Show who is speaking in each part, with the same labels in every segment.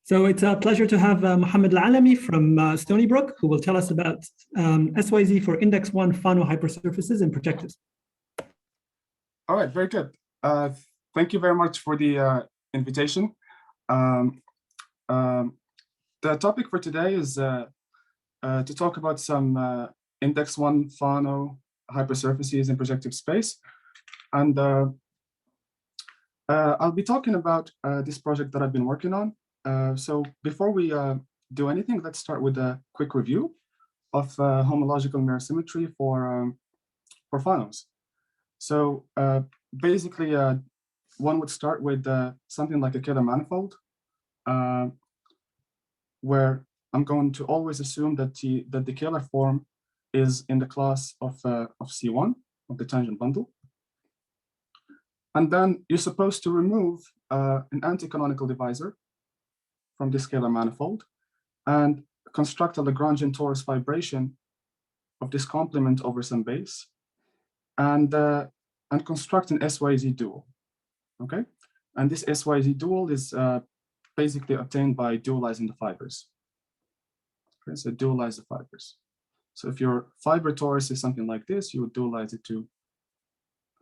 Speaker 1: So it's a pleasure to have Mohamed El Alami from Stony Brook, who will tell us about SYZ for index 1 Fano hypersurfaces and projectives.
Speaker 2: All right, very good. Thank you very much for the invitation. The topic for today is to talk about some index 1 Fano hypersurfaces in projective space. And I'll be talking about this project that I've been working on. So before we do anything, let's start with a quick review of homological mirror symmetry for Fanos. So basically, one would start with something like a Kähler manifold, where I'm going to always assume that the Kähler form is in the class of C1, of the tangent bundle. And then you're supposed to remove an anti-canonical divisor from this Kähler manifold and construct a Lagrangian torus vibration of this complement over some base and construct an SYZ dual, okay? And this SYZ dual is basically obtained by dualizing the fibers. Okay, so dualize the fibers. So if your fiber torus is something like this, you would dualize it to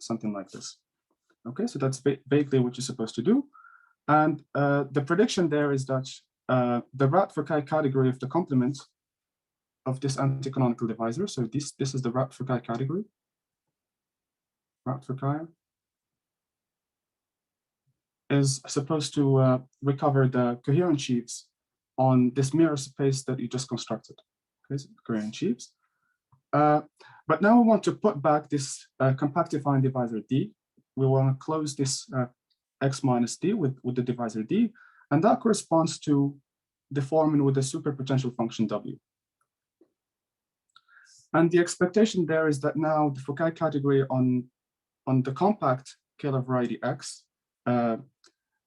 Speaker 2: something like this. Okay, so that's basically what you're supposed to do. And the prediction there is that the Rath-Foucault category of the complement of this anti-canonical divisor, so this is the Rath-Foucault category, Rath-Foucault, is supposed to recover the coherent sheaves on this mirror space that you just constructed. Okay, so coherent sheaves. But now we want to put back this compactifying divisor D. We want to close this x minus d with the divisor d, and that corresponds to the forming with the superpotential function w. And the expectation there is that now the Foucault category on the compact Kähler variety x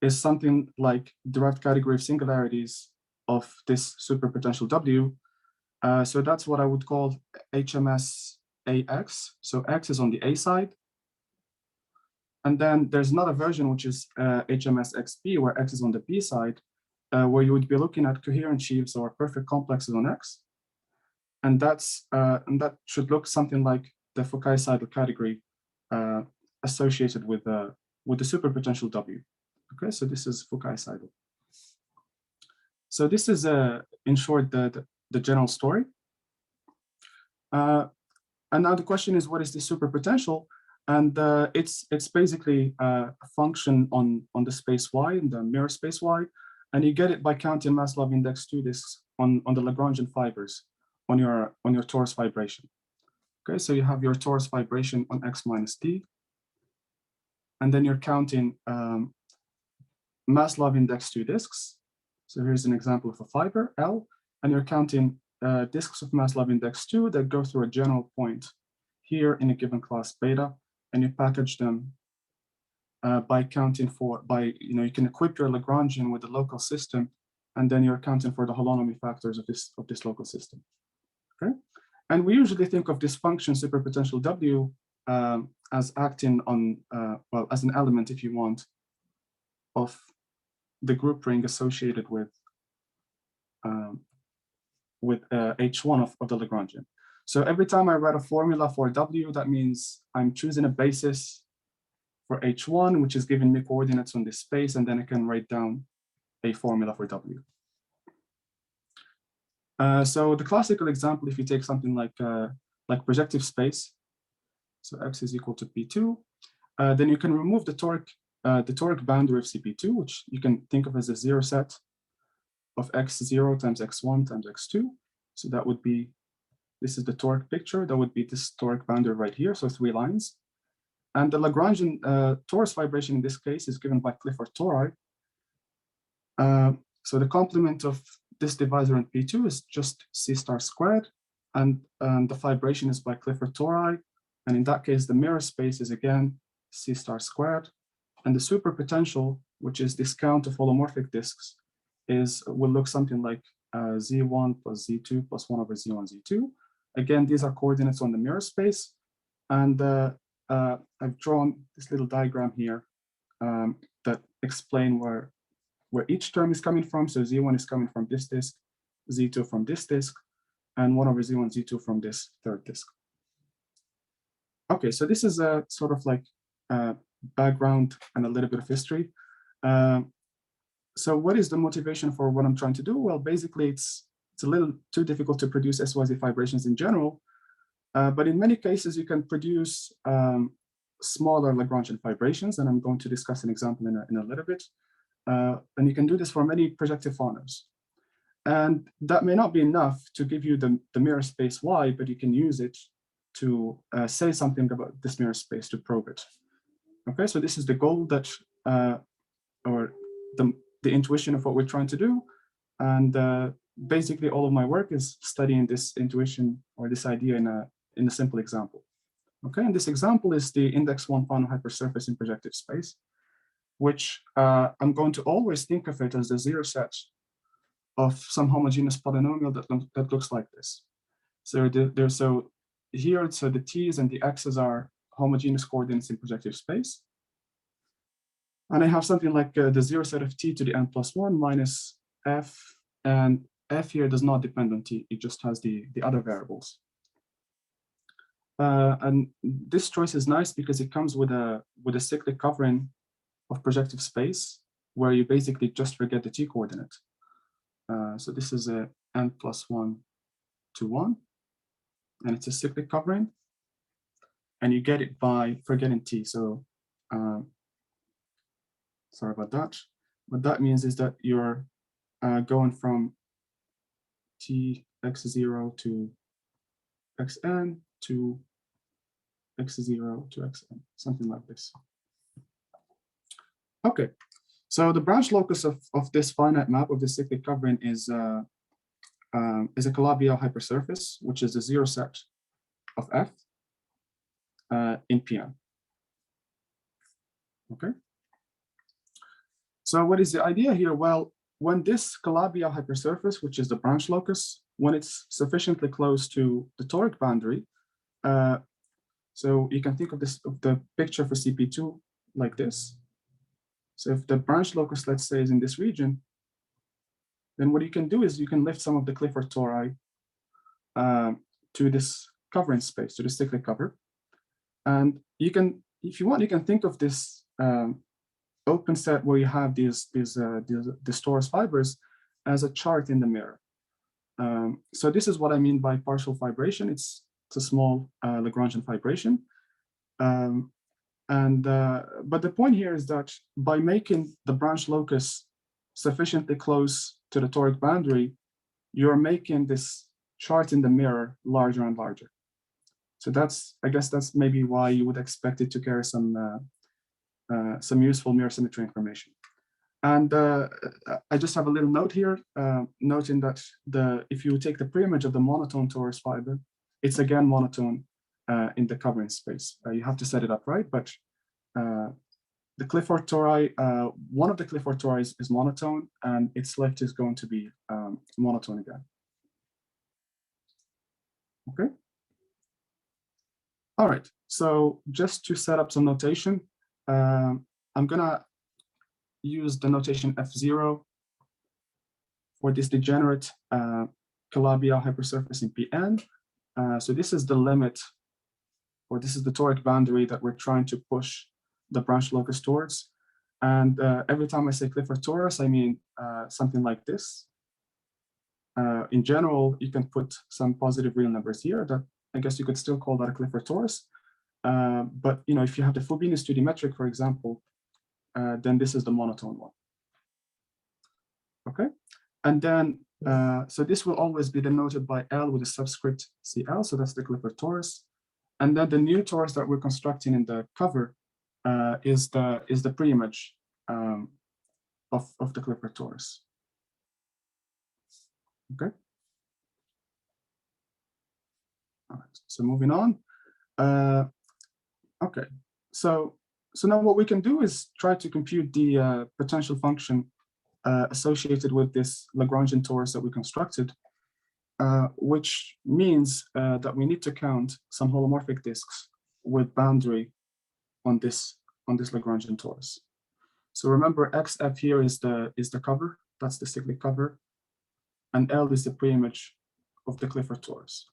Speaker 2: is something like derived category of singularities of this superpotential w. So that's what I would call HMS AX. So x is on the A side. And then there's another version, which is HMS XB, where x is on the B side, where you would be looking at coherent sheaves or perfect complexes on x. And that should look something like the Foucault-Seidel category associated with the superpotential W. Okay, so this is Foucault-Seidel. So this is, in short, the general story. And now the question is, what is the superpotential? And it's basically a function on the space Y, in the mirror space Y, and you get it by counting Maslov index 2 disks on the Lagrangian fibers on your torus vibration. Okay, so you have your torus vibration on x minus d, and then you're counting Maslov index 2 disks. So here's an example of a fiber L, and you're counting disks of Maslov index 2 that go through a general point here in a given class beta. And you package them by counting you can equip your Lagrangian with the local system, and then you're accounting for the holonomy factors of this local system. Okay, and we usually think of this function superpotential W as acting on well, as an element, if you want, of the group ring associated with H1 of the Lagrangian. So every time I write a formula for W, that means I'm choosing a basis for H1, which is giving me coordinates on this space, and then I can write down a formula for W. So the classical example, if you take something like projective space, so x is equal to P2, then you can remove the toric boundary of CP2, which you can think of as a zero set of x0 times x1 times x2. So that would be, this is the toric picture. That would be this toric boundary right here, so 3 lines. And the Lagrangian torus vibration in this case is given by Clifford tori. So the complement of this divisor in P2 is just C star squared, and the vibration is by Clifford tori. And in that case, the mirror space is again C star squared. And the superpotential, which is this count of holomorphic disks, will look something like Z1 plus Z2 plus 1 over Z1, Z2. Again, these are coordinates on the mirror space. And I've drawn this little diagram here that explain where where each term is coming from. So Z1 is coming from this disk, Z2 from this disk, and 1 over Z1, Z2 from this third disk. Okay, so this is a sort of like background and a little bit of history. So what is the motivation for what I'm trying to do? Well, basically, it's a little too difficult to produce SYZ fibrations in general, but in many cases, you can produce smaller Lagrangian fibrations, and I'm going to discuss an example in a little bit. And you can do this for many projective phanos. And that may not be enough to give you the mirror space Y, but you can use it to say something about this mirror space to probe it. Okay, so this is the goal that, or the intuition of what we're trying to do. And basically all of my work is studying this intuition or this idea in a simple example. Okay, and this example is the index 1 Fano hypersurface in projective space, which I'm going to always think of it as the zero set of some homogeneous polynomial that looks like this. So here, so the t's and the x's are homogeneous coordinates in projective space. And I have something like the zero set of t to the n+1 minus f, and f here does not depend on t, it just has the other variables. And this choice is nice because it comes with a cyclic covering of projective space, where you basically just forget the t coordinate. So this is a n+1 to 1, and it's a cyclic covering, and you get it by forgetting t. So sorry about that. What that means is that you're going from t x0 to xn to x0 to xn, something like this. Okay, so the branch locus of this finite map of the cyclic covering is a Calabi-Yau hypersurface, which is the zero set of F in Pn. Okay. So what is the idea here? Well, when this Calabi-Yau hypersurface, which is the branch locus, when it's sufficiently close to the toric boundary, so you can think of the picture for CP2 like this. So if the branch locus, let's say, is in this region, then what you can do is you can lift some of the Clifford tori to this covering space, to the cyclic cover. And you can, if you want, you can think of this open set where you have these torus fibers as a chart in the mirror. So this is what I mean by partial fibration. It's a small Lagrangian fibration. But the point here is that by making the branch locus sufficiently close to the toric boundary, you're making this chart in the mirror larger and larger. So I guess that's maybe why you would expect it to carry some useful mirror symmetry information. And I just have a little note here, noting that if you take the preimage of the monotone torus fiber, it's again monotone in the covering space. You have to set it up right, but the Clifford tori, one of the Clifford tori is monotone, and its left is going to be monotone again. Okay. All right. So just to set up some notation, I'm gonna use the notation F0 for this degenerate Calabi-Yau hypersurface in Pn. So this is the limit, or this is the toric boundary that we're trying to push the branch locus towards. And every time I say Clifford torus, I mean something like this. In general, you can put some positive real numbers here that I guess you could still call that a Clifford torus. But if you have the Frobenius 2D metric, for example, then this is the monotone one. Okay, and then so this will always be denoted by L with a subscript CL, so that's the Clifford torus. And then the new torus that we're constructing in the cover is the preimage of the Clifford torus. Okay. All right. So moving on. Okay. So now what we can do is try to compute the potential function associated with this Lagrangian torus that we constructed, which means that we need to count some holomorphic disks with boundary on this Lagrangian torus. So remember, XF here is the cover, that's the cyclic cover, and L is the preimage of the Clifford torus.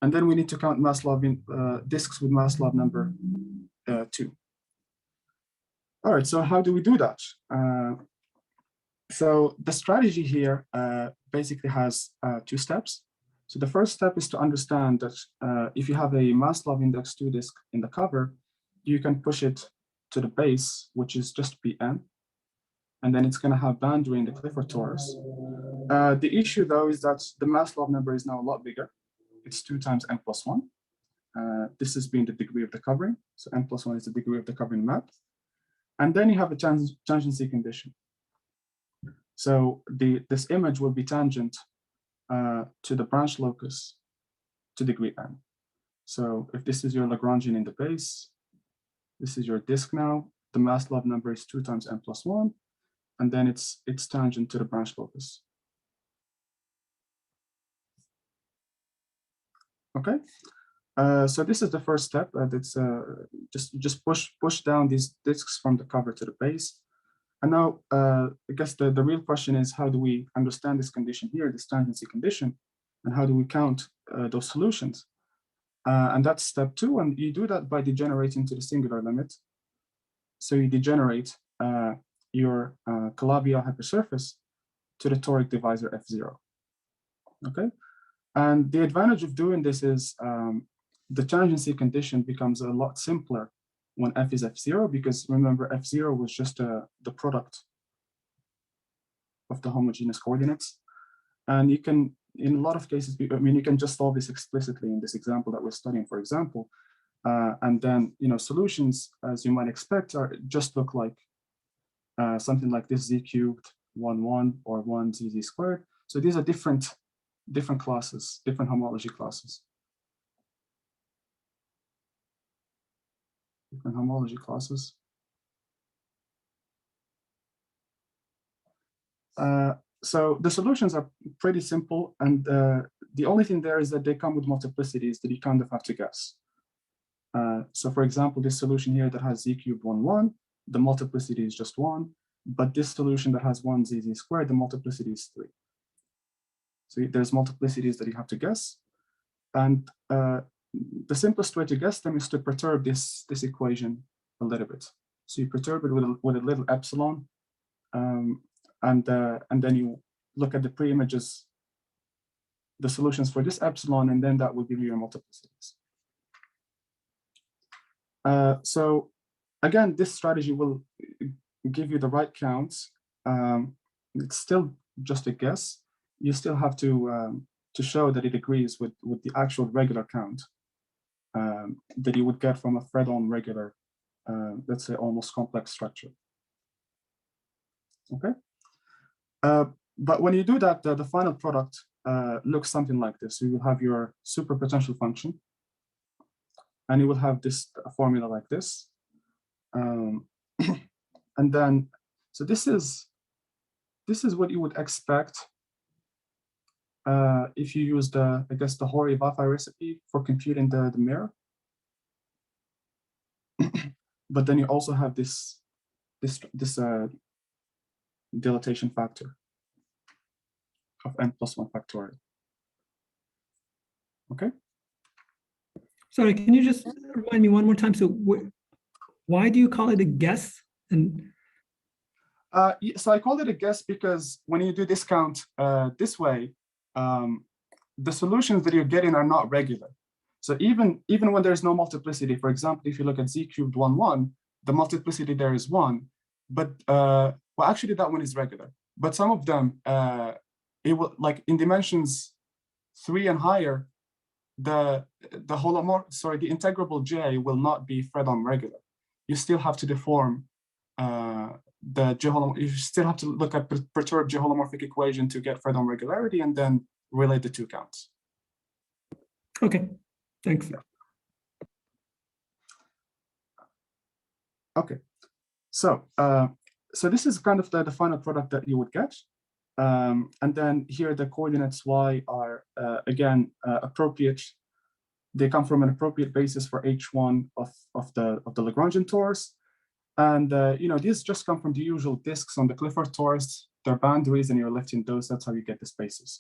Speaker 2: And then we need to count Maslov in disks with Maslov number 2. All right, so how do we do that? So the strategy here basically has 2 steps. So the first step is to understand that if you have a Maslov index 2 disk in the cover, you can push it to the base, which is just Pn, and then it's going to have boundary in the Clifford torus. The issue, though, is that the Maslov number is now a lot bigger. It's 2 times n plus 1. This has been the degree of the covering. So n plus 1 is the degree of the covering map. And then you have a tangency condition. So this image will be tangent to the branch locus to degree n. So if this is your Lagrangian in the base, this is your disk now. The Maslov number is 2 times n plus 1, and then it's tangent to the branch locus. Okay, so this is the first step. That's just push down these disks from the cover to the base. And now, I guess the real question is, how do we understand this condition here, this tangency condition, and how do we count those solutions? And that's step 2, and you do that by degenerating to the singular limit. So you degenerate your Calabi-Yau hypersurface to the toric divisor F0. Okay, and the advantage of doing this is the tangency condition becomes a lot simpler when F is F0, because remember, F0 was just the product of the homogeneous coordinates. And you can, in a lot of cases, I mean, you can just solve this explicitly in this example that we're studying, for example. And then, solutions, as you might expect, just look like something like this z cubed 1, 1, or 1 z squared. So these are different classes, different homology classes. Different homology classes. So the solutions are pretty simple, and the only thing there is that they come with multiplicities that you kind of have to guess. So for example, this solution here that has z cubed 1, 1, the multiplicity is just 1, but this solution that has 1 z squared, the multiplicity is 3. So there's multiplicities that you have to guess, and the simplest way to guess them is to perturb this equation a little bit. So you perturb it with a little epsilon, and then you look at the pre-images, the solutions for this epsilon, and then that will give you your multiplicities. So again, this strategy will give you the right counts. It's still just a guess. You still have to show that it agrees with the actual regular count that you would get from a Fredholm regular, let's say, almost complex structure. Okay. But when you do that, the final product looks something like this. You will have your superpotential function, and you will have this formula like this. And then, so this is what you would expect if you use I guess the Hori-Vafa recipe for computing the mirror. But then you also have this dilatation factor of n plus 1 factorial. Okay.
Speaker 1: Sorry, can you just remind me one more time? So why do you call it a guess? And
Speaker 2: so I called it a guess because when you do this count this way, the solutions that you're getting are not regular. So even when there's no multiplicity, for example, if you look at z cubed 1, 1, the multiplicity there is 1, but well, actually that one is regular. But some of them, it will, like in dimensions 3 and higher, the integrable J will not be Fredholm regular. You still have to deform you still have to look at perturbed J-holomorphic equation to get Fredholm regularity, and then relate the two counts.
Speaker 1: Okay, thanks.
Speaker 2: Yeah. Okay, so this is kind of the final product that you would get. And then here the coordinates y are again appropriate. They come from an appropriate basis for H1 of the Lagrangian torus. And these just come from the usual disks on the Clifford torus. Their boundaries, and you're lifting those. That's how you get the spaces.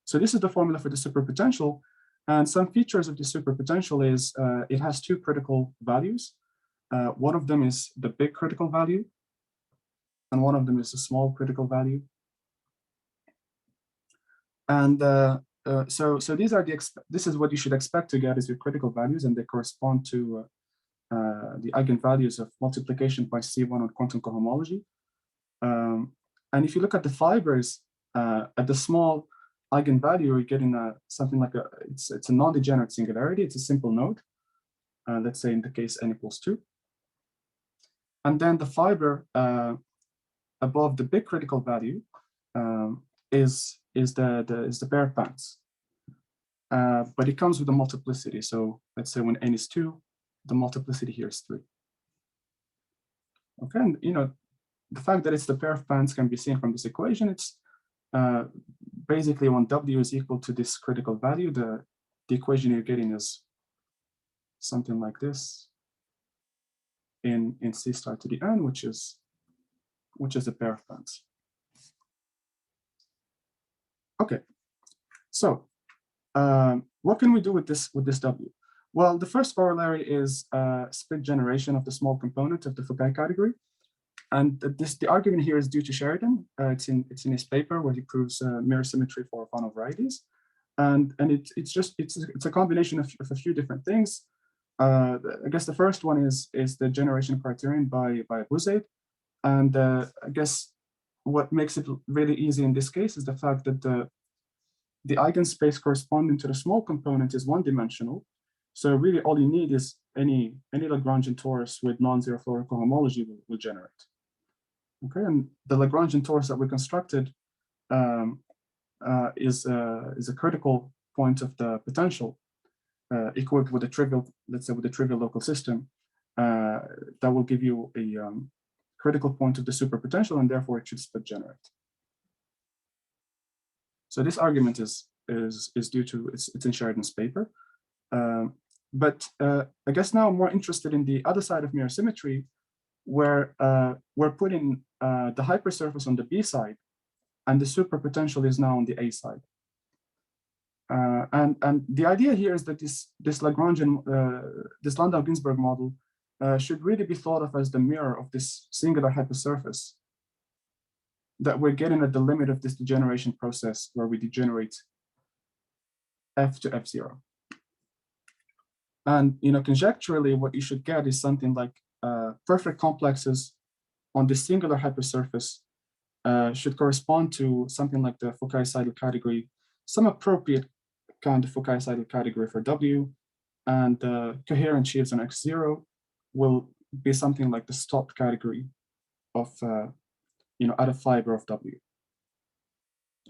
Speaker 2: So this is the formula for the superpotential. And some features of the superpotential is it has two critical values. One of them is the big critical value, and one of them is a small critical value. And so these are this is what you should expect to get as your critical values, and they correspond to the eigenvalues of multiplication by C1 on quantum cohomology. And if you look at the fibers at the small eigenvalue, you're getting something like it's a non-degenerate singularity. It's a simple node. Let's say in the case n equals 2. And then the fiber above the big critical value is the pair of bands. But it comes with a multiplicity. So let's say when n is 2, the multiplicity here is 3. Okay, and the fact that it's the pair of bands can be seen from this equation. It's basically when W is equal to this critical value, the equation you're getting is something like this in C star to the n, which is a pair of bands. Okay, so what can we do with this W? Well, the first corollary is split generation of the small component of the Foucault category. And the argument here is due to Sheridan. It's in his paper where he proves mirror symmetry for Fano varieties, and it's a combination of a few different things. I guess the first one is the generation criterion by Bouzid, and I guess what makes it really easy in this case is the fact that the eigenspace corresponding to the small component is one-dimensional. So really, all you need is any Lagrangian torus with non-zero Floer cohomology will generate. Okay, and the Lagrangian torus that we constructed is a critical point of the potential, equipped with a trivial, let's say, with a trivial local system that will give you a critical point of the superpotential, and therefore it should split generate. So this argument is due to it's in Sheridan's paper. But I guess now I'm more interested in the other side of mirror symmetry, where we're putting the hypersurface on the B side, and the superpotential is now on the A side. And the idea here is that this Lagrangian, this Landau-Ginzburg model should really be thought of as the mirror of this singular hypersurface that we're getting at the limit of this degeneration process, where we degenerate F to F0. And conjecturally, what you should get is something like perfect complexes on this singular hypersurface should correspond to something like the Foucault-Seidel category, some appropriate kind of Foucault-Seidel category for W, and coherent sheaves on X0 will be something like the stopped category of at a fiber of W.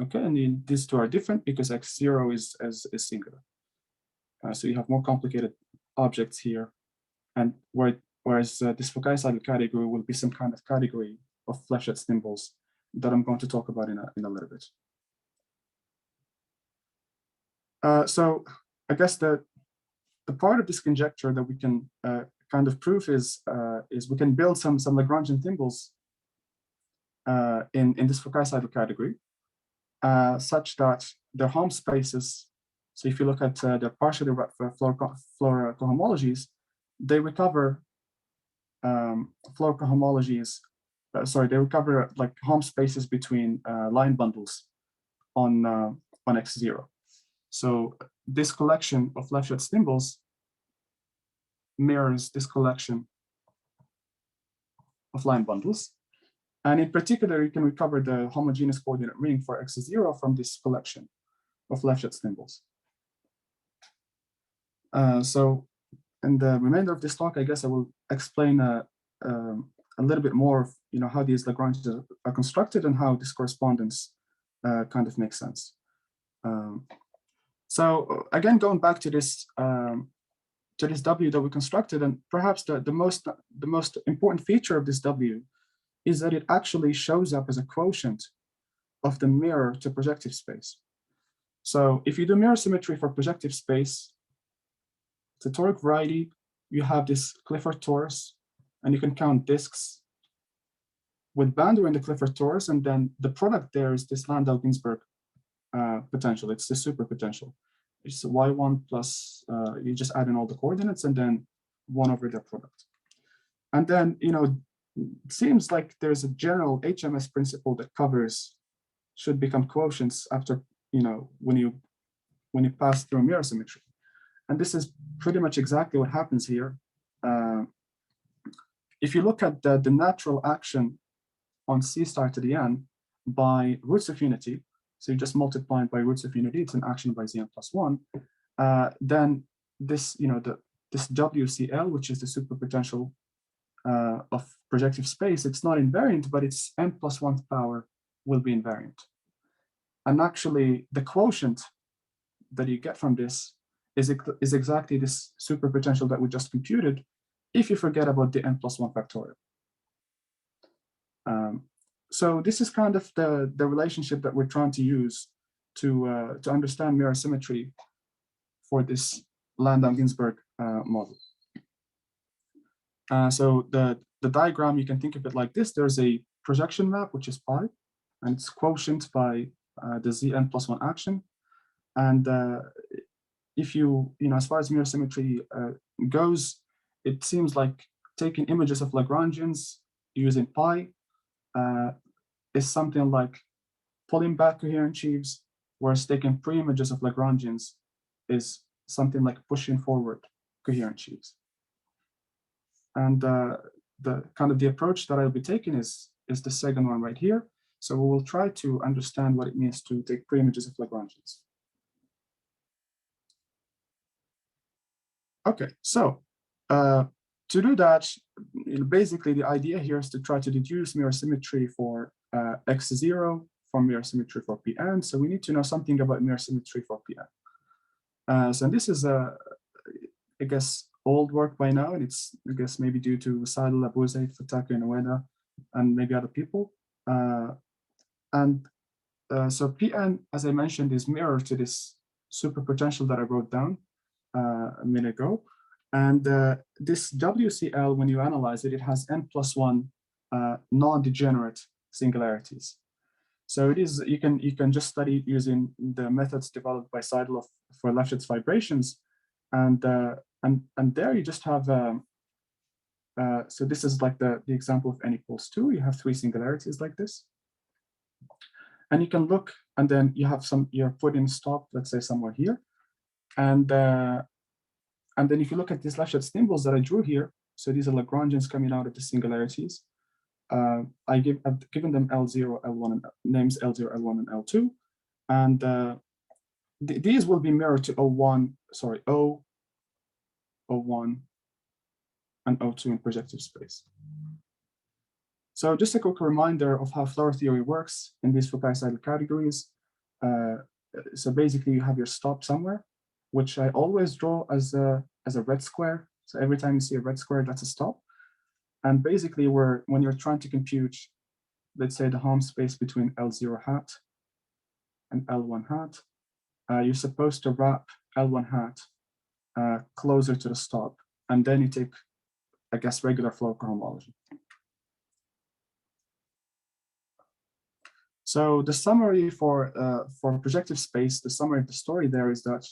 Speaker 2: Okay, and these two are different because X0 is singular. So you have more complicated objects here, and whereas this Foucault-Seidel category will be some kind of category of Fléchette symbols that I'm going to talk about in a little bit. So I guess the part of this conjecture that we can kind of prove is we can build some Lagrangian symbols in this Foucault-Seidel category, such that their home spaces. So if you look at the partially Floer cohomologies, they recover Floer cohomologies. They recover like home spaces between line bundles on X0. So this collection of Fléchette symbols mirrors this collection of line bundles. And in particular, you can recover the homogeneous coordinate ring for X0 from this collection of Fléchette symbols. So in the remainder of this talk, I guess I will explain a little bit more of how these Lagrangians are constructed and how this correspondence kind of makes sense. So again, going back to this W that we constructed, and perhaps the most important feature of this W is that it actually shows up as a quotient of the mirror to projective space. So if you do mirror symmetry for projective space, it's a toric variety, you have this Clifford torus and you can count disks with boundary in the Clifford torus, and then the product there is this Landau-Ginzburg potential. It's the super potential. It's y1 plus, you just add in all the coordinates and then 1 over their product. And then, you know, it seems like there's a general HMS principle that covers, should become quotients after, you know, when you pass through mirror symmetry. And this is pretty much exactly what happens here. If you look at the natural action on C star to the n by roots of unity, so you just multiply it by roots of unity, it's an action by Zn plus 1, then this, you know, this WCL, which is the superpotential of projective space, it's not invariant, but its n plus 1th power will be invariant. And actually, the quotient that you get from this is exactly this superpotential that we just computed, if you forget about the n plus 1 factorial. So this is kind of the relationship that we're trying to use to understand mirror symmetry for this Landau-Ginzburg model. So the diagram, you can think of it like this. There's a projection map, which is pi, and it's quotient by the Zn plus 1 action. And if you know, as far as mirror symmetry goes, it seems like taking images of Lagrangians using pi is something like pulling back coherent sheaves, whereas taking pre-images of Lagrangians is something like pushing forward coherent sheaves. And the kind of the approach that I'll be taking is the second one right here. So we will try to understand what it means to take pre-images of Lagrangians. Okay, so to do that, basically the idea here is to try to deduce mirror symmetry for x0 from mirror symmetry for Pn. So we need to know something about mirror symmetry for Pn. So this is, I guess, old work by now, and it's, I guess, maybe due to Seidel, Abuzaid, Fataka, and Ueda, and maybe other people. So Pn, as I mentioned, is mirror to this superpotential that I wrote down a minute ago. And this WCL, when you analyze it, it has n plus 1 non-degenerate singularities. So it is, you can just study it using the methods developed by Seidel for Lefschetz vibrations, and there you just have so this is like the example of n equals 2. You have 3 singularities like this, and you can look, and then you have some, you're putting stop, let's say somewhere here, and then if you look at these Lefschetz symbols that I drew here, so these are Lagrangians coming out of the singularities. I've given them L0, L1, and names L0, L1, and L2, and these will be mirrored to O1, sorry, O, O1, and O2 in projective space. So just a quick reminder of how floor theory works in these Foucault-Seidel categories. So basically, you have your stop somewhere, which I always draw as a red square. So every time you see a red square, that's a stop. And basically, when you're trying to compute, let's say, the Helm space between L0 hat and L1 hat, you're supposed to wrap L1 hat closer to the stop, and then you take, I guess, regular flow cohomology. So the summary for projective space, the summary of the story there is that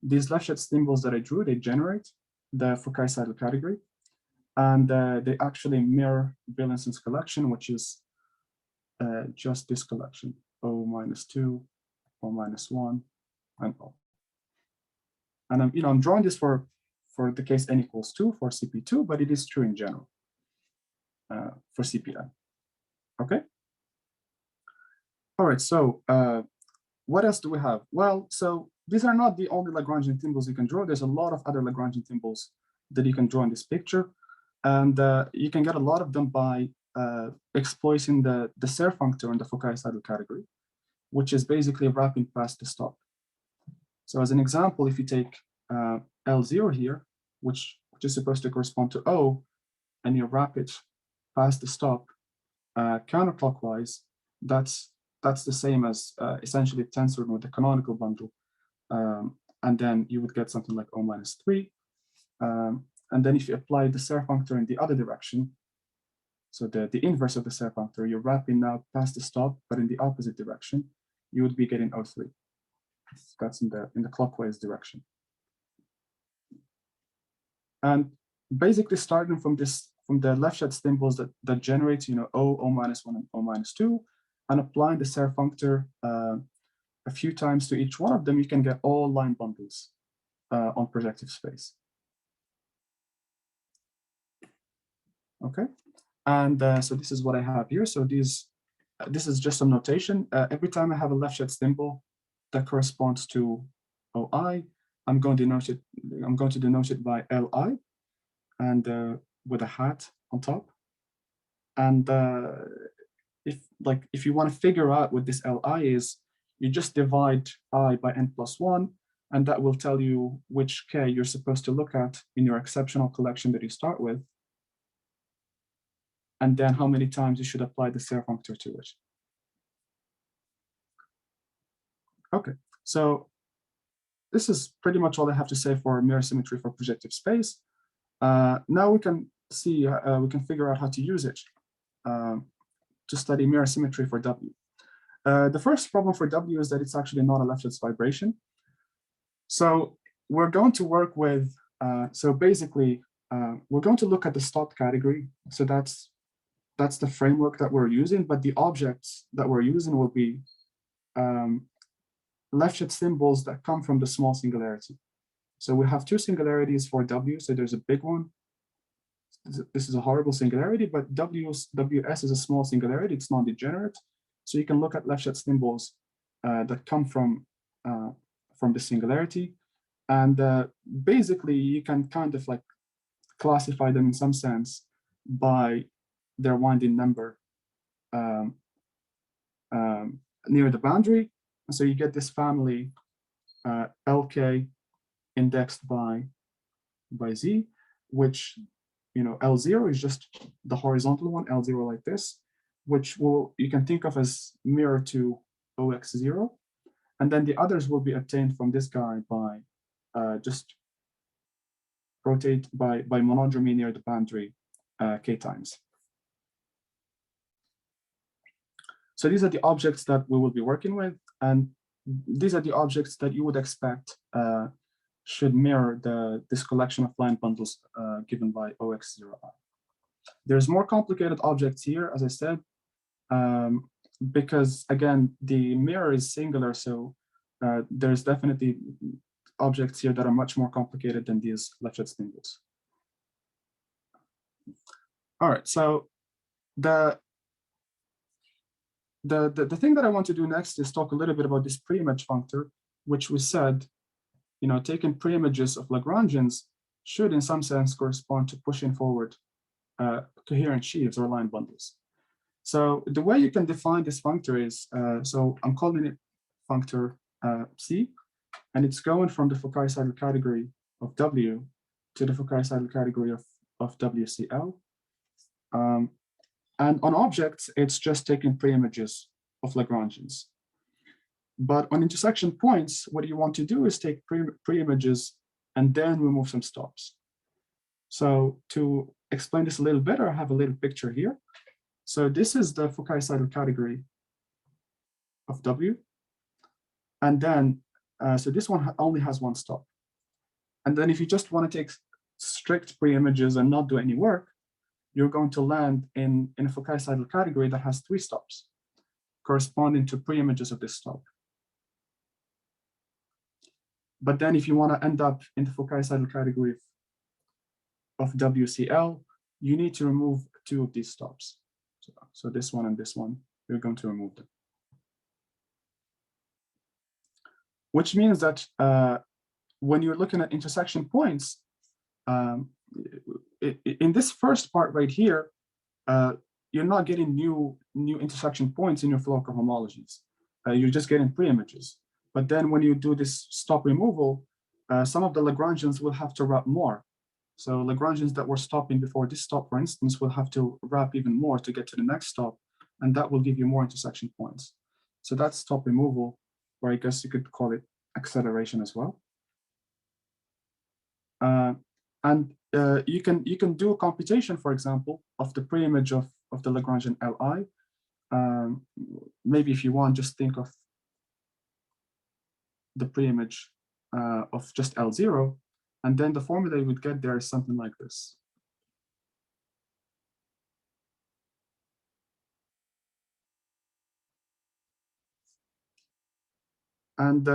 Speaker 2: these Lefschetz symbols that I drew, they generate the Foucault-Seidel category, and they actually mirror Williamson's collection, which is just this collection, O minus 2, O minus 1, and O. And I'm drawing this for the case n equals 2 for CP2, but it is true in general for CPN. Okay. All right. So what else do we have? Well, so these are not the only Lagrangian symbols you can draw. There's a lot of other Lagrangian symbols that you can draw in this picture, and you can get a lot of them by exploiting the Serre functor in the Foucault-Seidel category, which is basically wrapping past the stop. So as an example, if you take L0 here, which is supposed to correspond to O, and you wrap it past the stop counterclockwise, that's the same as essentially tensoring with the canonical bundle. And then you would get something like O minus 3. And then if you apply the Serre functor in the other direction, So the inverse of the self functor, you're wrapping now past the stop, but in the opposite direction, you would be getting O3. That's in the clockwise direction. And basically starting from the left shed symbols that generate, O minus 1, and O minus 2, and applying the self functor a few times to each one of them, you can get all line bundles on projective space. Okay, and so this is what I have here. So this is just some notation. Every time I have a left shed symbol that corresponds to OI, I'm going to denote it by LI, and with a hat on top. And if you want to figure out what this LI is, you just divide I by n+1, and that will tell you which K you're supposed to look at in your exceptional collection that you start with, and then how many times you should apply the self functor to it. Okay, so this is pretty much all I have to say for mirror symmetry for projective space. Now we can see, we can figure out how to use it to study mirror symmetry for W. The first problem for W is that it's actually not a left-shed vibration. So we're going to work with, so basically, we're going to look at the stop category. So that's the framework that we're using, but the objects that we're using will be left-shed symbols that come from the small singularity. So we have two singularities for W. So there's a big one. This is a horrible singularity, but WS is a small singularity. It's non-degenerate. So you can look at left-shed symbols that come from the singularity. And basically, you can kind of like classify them in some sense by their winding number near the boundary. And so you get this family LK indexed by Z, which, L0 is just the horizontal one, L0 like this, which you can think of as mirror to OX0. And then the others will be obtained from this guy by just rotate by monodromy near the boundary K times. So these are the objects that we will be working with, and these are the objects that you would expect should mirror this collection of line bundles given by OX0I. There's more complicated objects here, as I said, because again, the mirror is singular, so there's definitely objects here that are much more complicated than these left-shed symbols. All right, so the thing that I want to do next is talk a little bit about this pre-image functor, which we said, taking pre-images of Lagrangians should in some sense correspond to pushing forward coherent sheaves or line bundles. So the way you can define this functor is, so I'm calling it functor C, and it's going from the Foucault-Seidel category of W to the Foucault-Seidel category of WCL. And on objects, it's just taking pre-images of Lagrangians. But on intersection points, what you want to do is take pre-images and then remove some stops. So to explain this a little better, I have a little picture here. So this is the Foucault-Seidel category of W. And then, so this one only has one stop. And then if you just want to take strict pre-images and not do any work, you're going to land in a Foucault-Seidel category that has 3 stops, corresponding to pre-images of this stop. But then if you want to end up in the Foucault-Seidel category of WCL, you need to remove 2 of these stops. So this one and this one, you're going to remove them. Which means that when you're looking at intersection points, in this first part right here, you're not getting new intersection points in your Flocker homologies. You're just getting pre-images. But then when you do this stop removal, some of the Lagrangians will have to wrap more. So Lagrangians that were stopping before this stop, for instance, will have to wrap even more to get to the next stop, and that will give you more intersection points. So that's stop removal, or I guess you could call it acceleration as well. And you can do a computation, for example, of the pre-image of the Lagrangian Li. Maybe if you want, just think of the preimage of just L0, and then the formula you would get there is something like this. And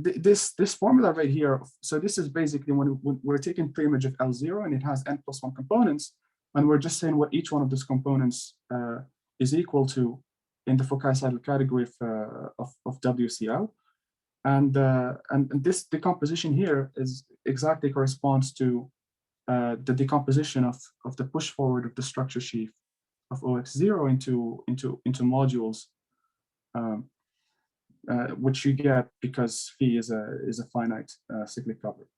Speaker 2: this formula right here, so this is basically when we're taking preimage of L0 and it has n+1 components, and we're just saying what each one of those components is equal to in the Fokai-Seidel category of WCL. And this decomposition here is exactly corresponds to the decomposition of the push forward of the structure sheaf of OX0 into modules, which you get because phi is a finite cyclic cover.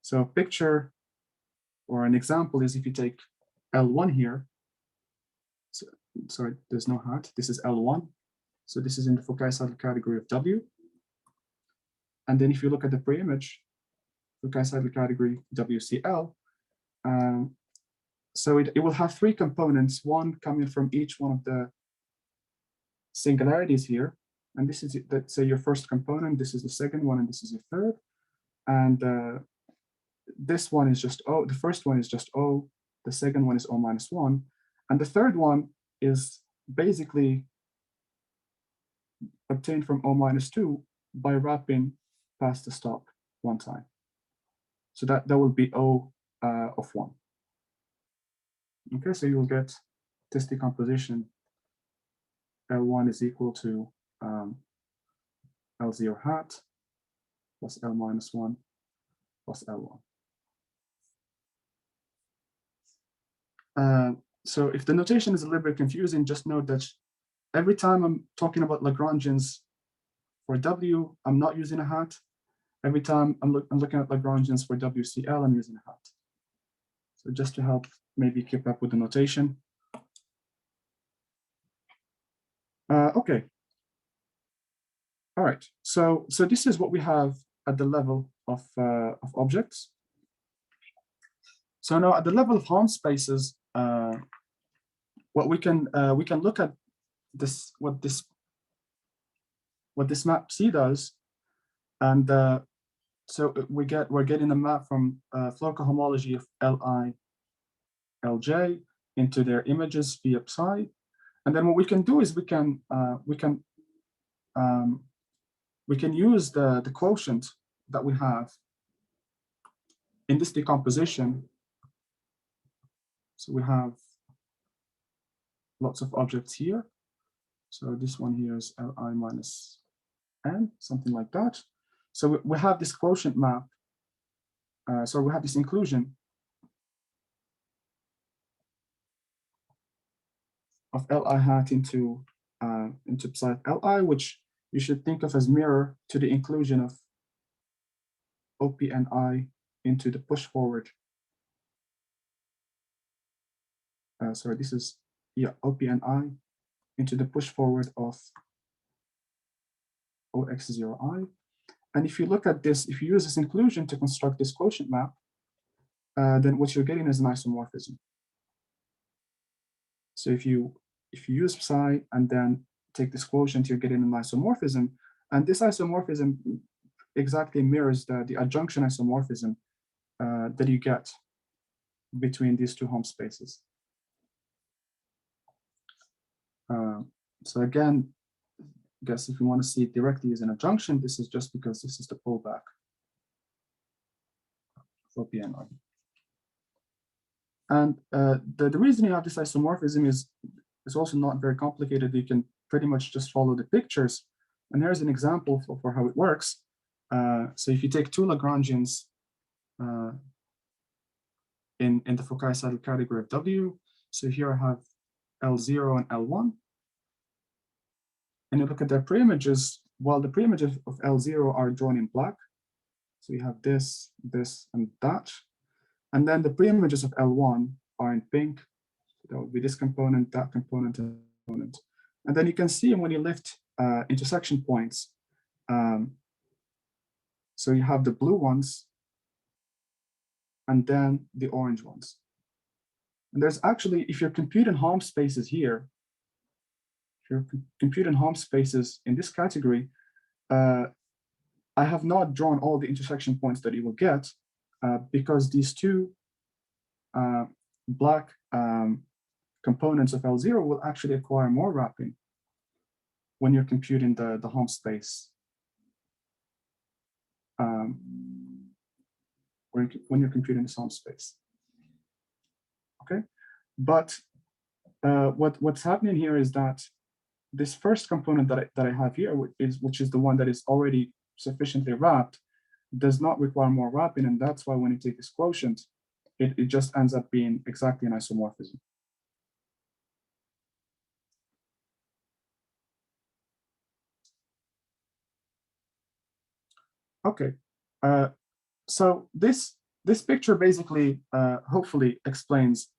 Speaker 2: So a picture or an example is if you take L1 here. So, sorry, there's no hat. This is L1. So this is in the Fokai-Seidel category of W. And then if you look at the preimage, Fokai-Seidel category WCL, so it will have three components, one coming from each one of the singularities here. And this is, let's say, your first component, this is the second one, and this is your third. And this one is just O, the first one is just O, the second one is O-1, and the third one is basically obtained from O-2 by wrapping past the stop one time. So that will be O of 1. Okay, so you will get this decomposition. L1 is equal to L0 hat plus L-1 plus L1. So if the notation is a little bit confusing, just note that every time I'm talking about Lagrangians for W, I'm not using a hat. Every time I'm looking at Lagrangians for WCL, I'm using a hat. So just to help maybe keep up with the notation. Okay. All right. So this is what we have at the level of objects. So now at the level of Hom spaces, what we can look at this what this map C does, and so we're getting a map from flow cohomology of Li, Lj into their images via psi, and then what we can do is we can use the quotient that we have in this decomposition. So we have lots of objects here. So this one here is Li minus n, something like that. So we have this quotient map. So we have this inclusion of Li hat into psi Li, which you should think of as mirror to the inclusion of OP and I into the push forward. Sorry, this is, yeah, OP and I into the push forward of OX0I. And if you look at this, if you use this inclusion to construct this quotient map, then what you're getting is an isomorphism. So if you use psi and then take this quotient, you're getting an isomorphism. And this isomorphism exactly mirrors the adjunction isomorphism that you get between these two Hom spaces. So again, I guess if you want to see it directly as an adjunction, this is just because this is the pullback for PNI. And the reason you have this isomorphism is also not very complicated. You can pretty much just follow the pictures. And here's an example for how it works. So if you take two Lagrangians in the Fokai-Seidel category of W, so here I have L0 and L1. And you look at their preimages, well, the preimages of L0 are drawn in black. So you have this, this, and that. And then the preimages of L1 are in pink. So that would be this component, that component, and component. And then you can see when you lift intersection points, so you have the blue ones and then the orange ones. And there's actually, if you're computing Hom spaces here, if you're computing Hom spaces in this category, I have not drawn all the intersection points that you will get because these two black components of L0 will actually acquire more wrapping when you're computing the Hom space. When you're computing this Hom space. Okay, but what's happening here is that this first component that I have here, which is the one that is already sufficiently wrapped, does not require more wrapping, and that's why when you take this quotient, it just ends up being exactly an isomorphism. Okay, so this picture basically hopefully explains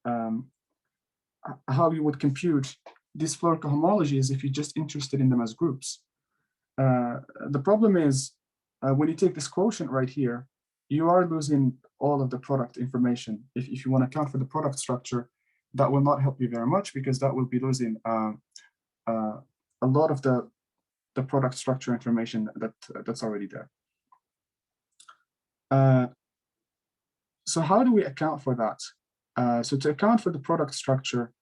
Speaker 2: how you would compute these Floer cohomologies if you're just interested in them as groups. The problem is when you take this quotient right here, you are losing all of the product information. If you want to account for the product structure, that will not help you very much because that will be losing a lot of the product structure information that's already there. So how do we account for that? So to account for the product structure,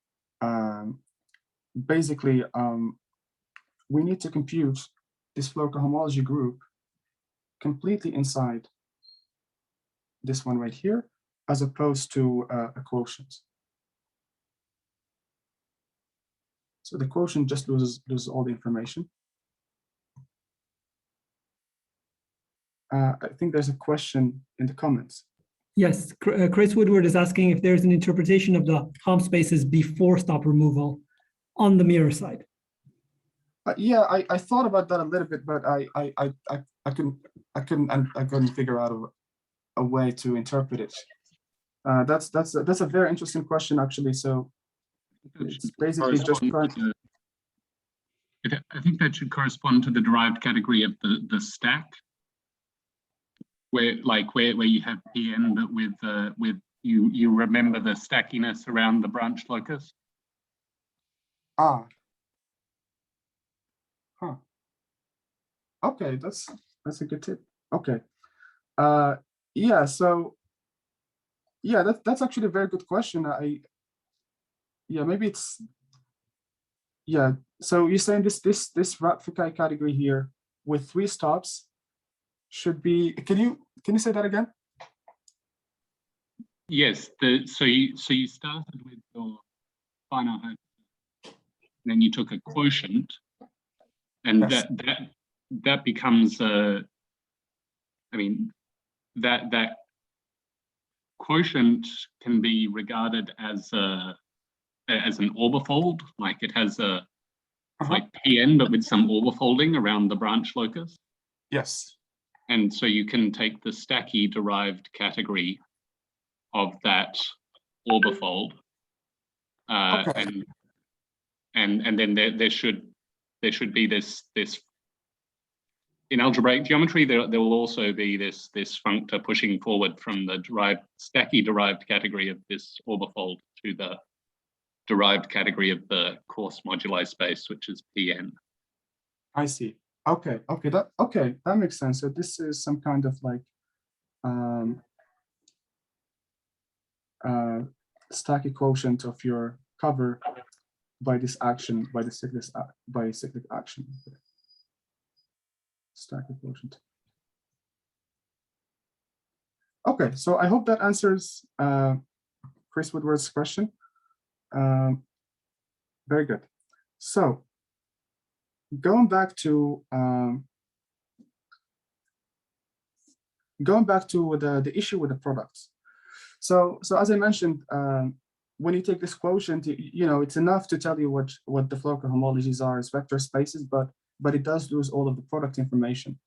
Speaker 2: basically, we need to compute this Floer cohomology group completely inside this one right here, as opposed to a quotient. So the quotient just loses all the information. I think there's a question in the comments.
Speaker 1: Yes, Chris Woodward is asking if there's an interpretation of the Hom spaces before stop removal on the mirror side.
Speaker 2: Yeah, I thought about that a little bit, but I couldn't figure out a way to interpret it. That's a very interesting question, actually. So it's basically just trying to.
Speaker 3: I think that should correspond to the derived category of the stack, where you have Pn, but with you remember the stackiness around the branch locus.
Speaker 2: Ah. Huh. Okay, that's a good tip. Okay. Yeah. So. Yeah, that's actually a very good question. Yeah, maybe it's. Yeah. So you're saying this Rapfikai category here with 3 stops should be. Can you say that again?
Speaker 3: Yes. So you started with your final hypersurface, then you took a quotient, and yes. that becomes I mean that quotient can be regarded as an orbifold, like it has a like Pn, but with some orbifolding around the branch locus.
Speaker 2: Yes. And
Speaker 3: so you can take the stacky derived category of that orbifold, okay. and then there should be this in algebraic geometry. There will also be this functor pushing forward from the stacky derived category of this orbifold to the derived category of the coarse moduli space, which is Pn.
Speaker 2: I see. Okay. That makes sense. So this is some kind of like stacky quotient of your cover by this action, by cyclic action. Stacky quotient. Okay, so I hope that answers Chris Woodward's question. Very good. So going back to the issue with the products. So as I mentioned, when you take this quotient, it's enough to tell you what the Floer cohomologies are as vector spaces, but it does lose all of the product information.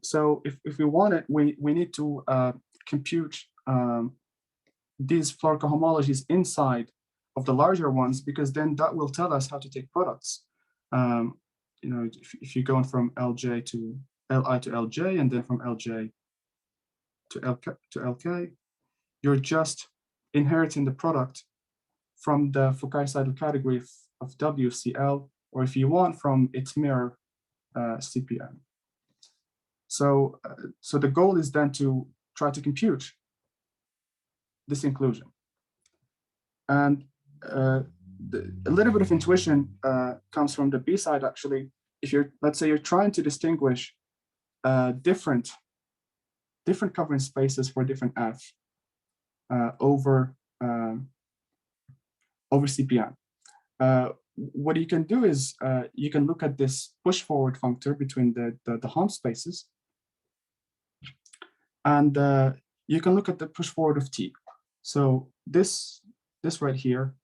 Speaker 2: So if we want it, we need to compute these Floer cohomologies inside of the larger ones, because then that will tell us how to take products. If you're going from Lj to Li to Lj, and then from Lj to LK, you're just inheriting the product from the Foucault-Seidel category of WCL, or if you want, from its mirror CPN. So the goal is then to try to compute this inclusion. And a little bit of intuition comes from the B side, actually. If let's say you're trying to distinguish different covering spaces for different F over CPN. What you can do is you can look at this push forward functor between the Hom spaces, and you can look at the push forward of T. So this right here,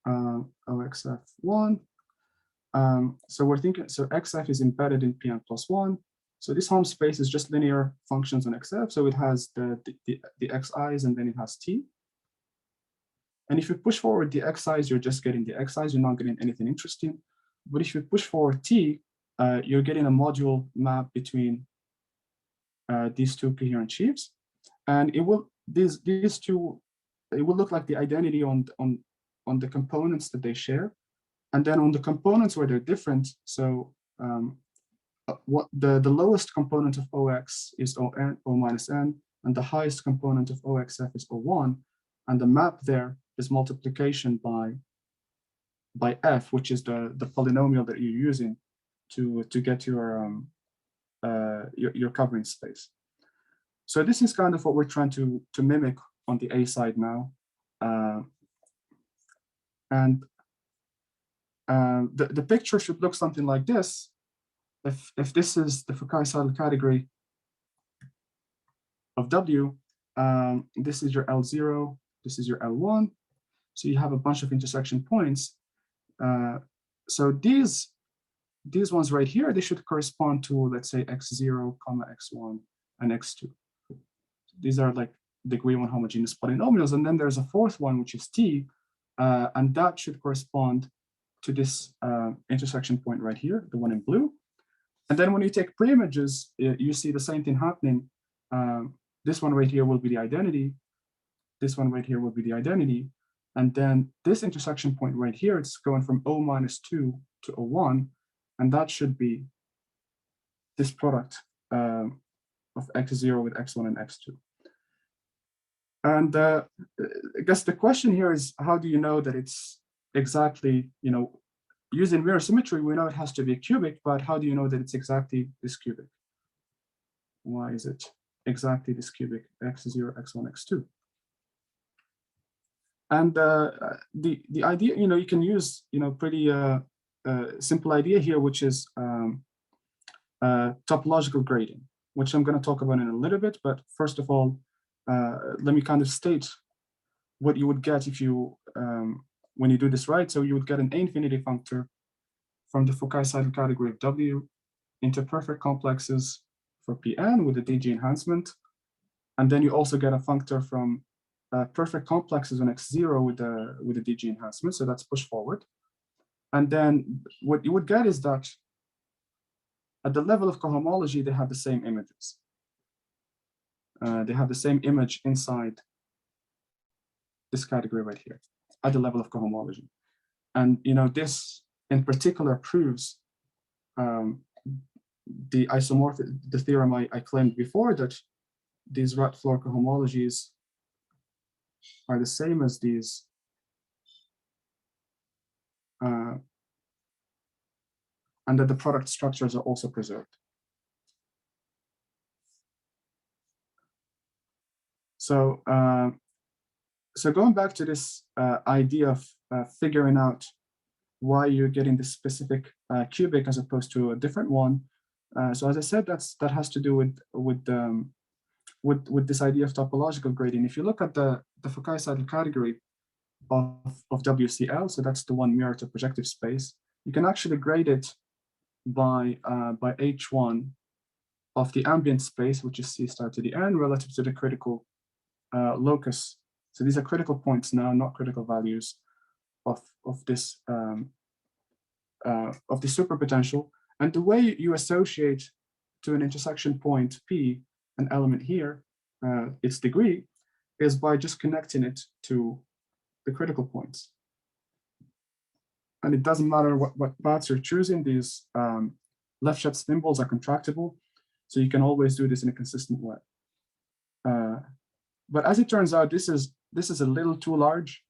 Speaker 2: OXF1. So we're thinking, so XF is embedded in Pn plus 1. So this Hom space is just linear functions on XF. So it has the Xi's and then it has T. And if you push forward the Xi's, you're just getting the Xi's, you're not getting anything interesting. But if you push forward T, you're getting a module map between these two coherent sheaves. And it will, these two, it will look like the identity on the components that they share. And then on the components where they're different, so what the lowest component of OX is O minus N, and the highest component of OXF is O1, and the map there is multiplication by F, which is the polynomial that you're using to get your covering space. So this is kind of what we're trying to mimic on the A side now. The picture should look something like this. If this is the Foucault-Seidel category of W, this is your L0, this is your L1. So you have a bunch of intersection points. So these ones right here, they should correspond to, let's say, X0, X1, and X2. These are like degree 1 homogeneous polynomials. And then there's a fourth one, which is T, and that should correspond to this intersection point right here, the one in blue. And then when you take pre-images, you see the same thing happening. This one right here will be the identity. This one right here will be the identity. And then this intersection point right here, it's going from O minus 2 to O1. And that should be this product of X0 with X1 and X2. And I guess the question here is, how do you know that it's exactly, using mirror symmetry, we know it has to be cubic, but how do you know that it's exactly this cubic? Why is it exactly this cubic, X0, X1, X2? And the idea, you can use, pretty simple idea here, which is topological grading, which I'm going to talk about in a little bit. But first of all, let me kind of state what you would get if you, when you do this right. So you would get an A-infinity functor from the Foucault-Seidel category of W into perfect complexes for Pn with a DG enhancement. And then you also get a functor from perfect complexes on X0 with a DG enhancement. So that's push forward. And then what you would get is that at the level of cohomology, they have the same images. They have the same image inside this category right here at the level of cohomology. And this in particular proves the isomorphic, the theorem I claimed before, that these rat floor cohomologies are the same as these and that the product structures are also preserved. So, so going back to this idea of figuring out why you're getting this specific cubic as opposed to a different one. So as I said, that has to do with this idea of topological grading. If you look at the Foucault-Seidel category of WCL, so that's the one mirror to projective space, you can actually grade it by H1 of the ambient space, which is C star to the N, relative to the critical locus. So these are critical points now, not critical values of this superpotential. And the way you associate to an intersection point P an element here, its degree, is by just connecting it to critical points. And it doesn't matter what paths you're choosing, these left shift symbols are contractible, so you can always do this in a consistent way. But as it turns out, this is a little too large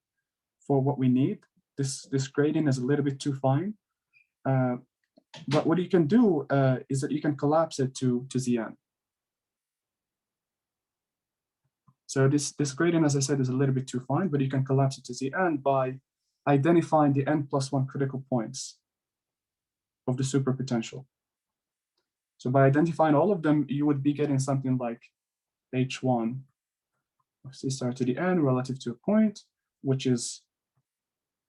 Speaker 2: for what we need. This gradient is a little bit too fine. But what you can do is that you can collapse it to Zn. So this gradient, as I said, is a little bit too fine, but you can collapse it to Zn by identifying the n+1 critical points of the superpotential. So by identifying all of them, you would be getting something like H1 of C star to the n relative to a point, which is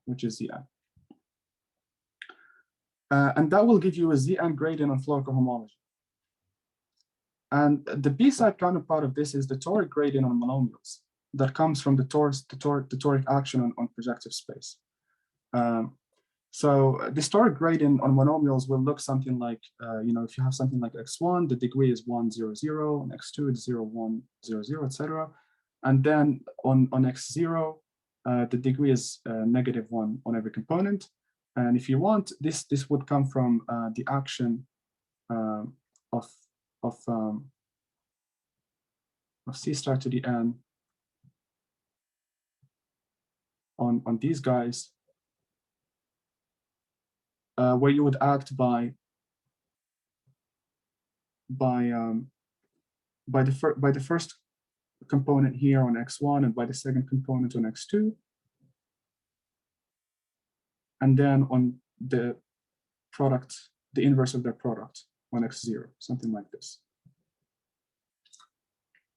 Speaker 2: Zn. And that will give you a Zn gradient on flow cohomology. And the B-side counterpart of this is the toric gradient on monomials that comes from the toric action on projective space. So this toric gradient on monomials will look something like, if you have something like x1, the degree is 1, 0, 0, and x2 is 0, 1, 0, 0, etc. And then on x0, the degree is -1 on every component. And if you want, this would come from the action of C star to the n on these guys, where you would act by the first component here on x1 and by the second component on x2, and then on the product, the inverse of their product on x0, something like this.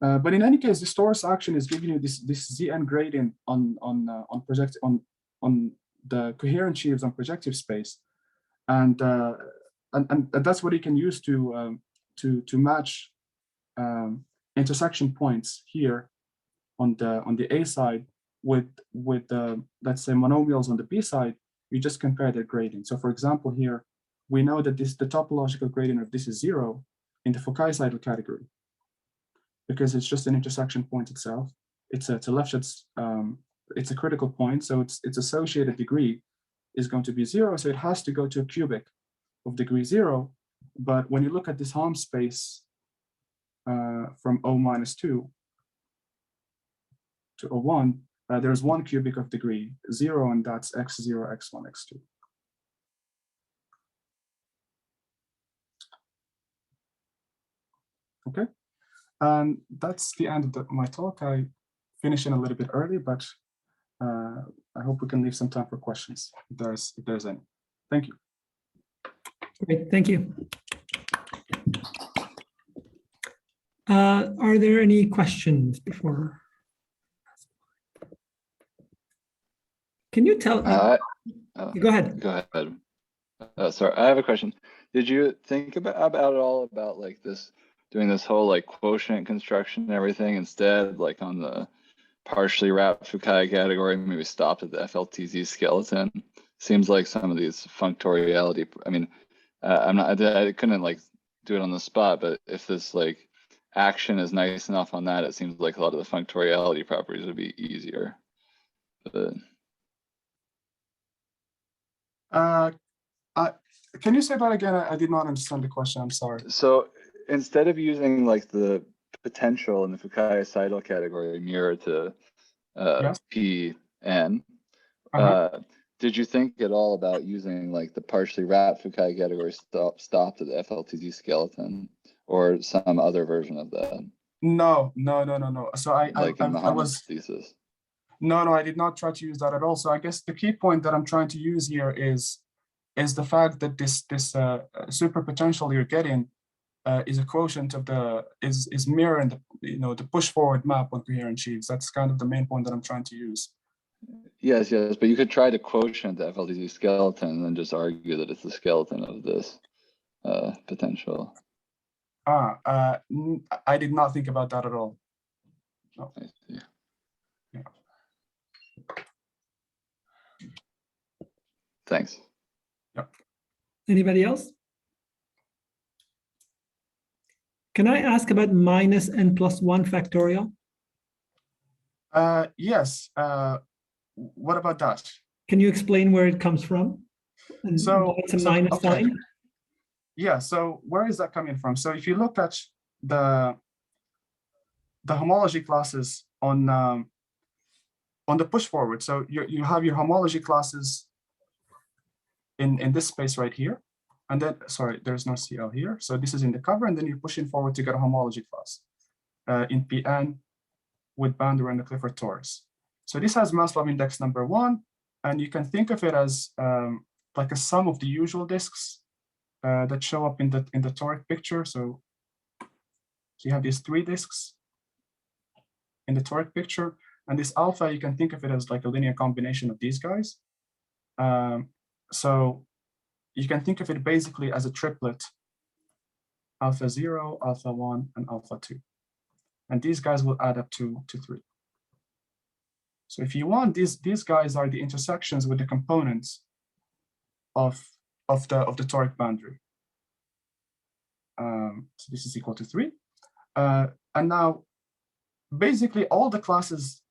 Speaker 2: But in any case, this torus action is giving you this Zn gradient on the coherent sheaves on projective space, and that's what you can use to match intersection points here on the A side with let's say monomials on the B side. You just compare their gradient. So for example, here we know that the topological gradient of this is 0 in the Foucault-sidal category, because it's just an intersection point itself. It's a left shift, it's a critical point, so its associated degree is going to be 0, so it has to go to a cubic of degree 0. But when you look at this Helm space from O-2 to O1, there's 1 cubic of degree 0, and that's x0, x1, x2. Okay. And that's the end of my talk. I finished in a little bit early, but I hope we can leave some time for questions if there's any. Thank you.
Speaker 1: Great, thank you. Are there any questions before? Can you tell? Go ahead.
Speaker 4: Go ahead. Sorry, I have a question. Did you think about it all about like this? Doing this whole like quotient construction and everything instead, like on the partially wrapped Foucault category, maybe stopped at the FLTZ skeleton. Seems like some of these functoriality, I mean, I couldn't like do it on the spot, but if this like action is nice enough on that, it seems like a lot of the functoriality properties would be easier. But
Speaker 2: can you say that again? I did not understand the question. I'm sorry.
Speaker 4: So instead of using like the potential in the Foucault-sidal category mirror to
Speaker 2: Yes.
Speaker 4: Pn, did you think at all about using like the partially wrapped Foucault category stopped at the FLTZ skeleton or some other version of that?
Speaker 2: No. So I was
Speaker 4: thesis.
Speaker 2: No, I did not try to use that at all. So I guess the key point that I'm trying to use here is the fact that this superpotential you're getting is a quotient of is mirroring the push forward map on coherent sheaves. That's kind of the main point that I'm trying to use.
Speaker 4: Yes, but you could try to quotient the FLTZ skeleton and then just argue that it's the skeleton of this potential.
Speaker 2: I did not think about that at all. No.
Speaker 4: I see.
Speaker 2: Yeah.
Speaker 4: Thanks.
Speaker 2: Yep.
Speaker 1: Anybody else? Can I ask about -n+1 factorial?
Speaker 2: Yes. what about that?
Speaker 1: Can you explain where it comes from? And
Speaker 2: So,
Speaker 1: why it's a minus
Speaker 2: okay.
Speaker 1: sign?
Speaker 2: Yeah, so where is that coming from? So if you look at the homology classes on the push forward, so you have your homology classes in this space right here, and then, sorry, there's no CL here. So this is in the cover, and then you're pushing forward to get a homology class in PN with boundary and the Clifford torus. So this has Maslov index number 1, and you can think of it as like a sum of the usual disks that show up in the toric picture. So you have these 3 disks in the toric picture, and this alpha, you can think of it as like a linear combination of these guys. So you can think of it basically as a triplet: alpha 0, alpha 1, and alpha 2. And these guys will add up to 3. So if you want, these guys are the intersections with the components of the toric boundary. So this is equal to 3. And now, basically, all the classes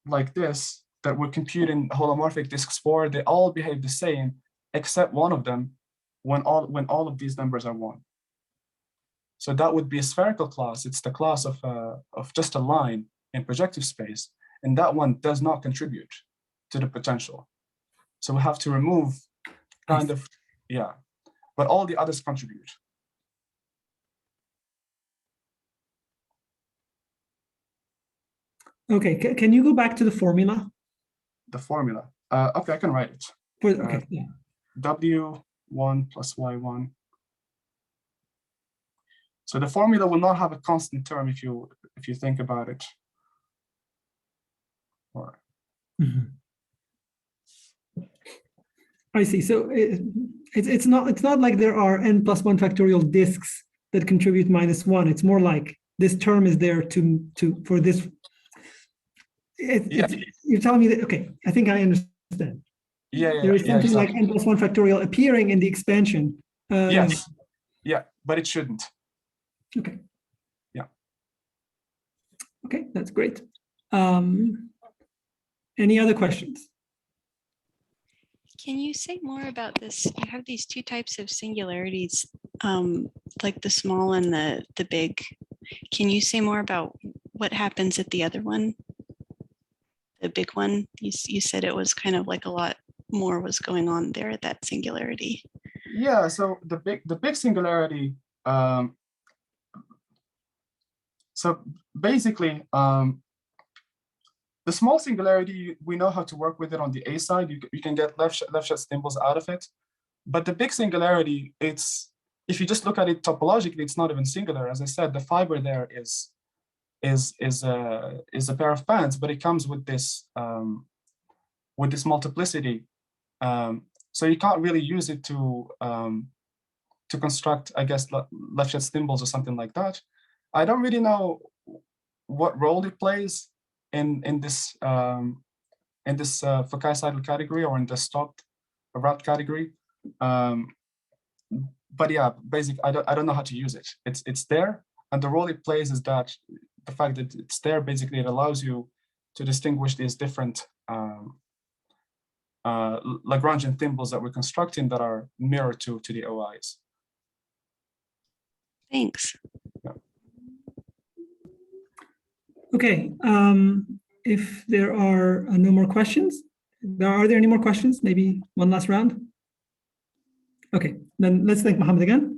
Speaker 2: like this that we're computing holomorphic disks for, they all behave the same, except one of them when all of these numbers are 1. So that would be a spherical class. It's the class of just a line in projective space, and that one does not contribute to the potential. So we have to remove kind of, yeah, but all the others contribute.
Speaker 1: Okay, can you go back to the formula?
Speaker 2: The formula. Okay, I can write it.
Speaker 1: Okay, yeah.
Speaker 2: W1 plus Y1. So the formula will not have a constant term if you think about it. Or
Speaker 1: I see. So it's not like there are n plus 1 factorial disks that contribute -1. It's more like this term is there for this. You're telling me that, okay, I think I understand. There is something like n plus 1 factorial appearing in the expansion.
Speaker 2: Yes. Yeah, but it shouldn't.
Speaker 1: Okay.
Speaker 2: Yeah.
Speaker 1: Okay, that's great. Any other questions?
Speaker 5: Can you say more about this? You have these 2 types of singularities, like the small and the big. Can you say more about what happens at the other one? The big one, you said it was kind of like a lot more was going on there at that singularity.
Speaker 2: Yeah, so the big singularity, so basically, the small singularity, we know how to work with it on the A side. You can get left-shot symbols out of it. But the big singularity, if you just look at it topologically, it's not even singular. As I said, the fiber there is a pair of bands, but it comes with this multiplicity. So you can't really use it to construct, I guess, left-shot symbols or something like that. I don't really know what role it plays in this Foucault-sidal category or in the stopped route category. But yeah, basically, I don't know how to use it. It's there, and the role it plays is that the fact that it's there, basically, it allows you to distinguish these different Lagrangian symbols that we're constructing that are mirror to the OIs.
Speaker 5: Thanks.
Speaker 2: Yeah.
Speaker 1: Okay, if there are no more questions, are there any more questions? Maybe one last round? Okay, then let's thank Mohamed again.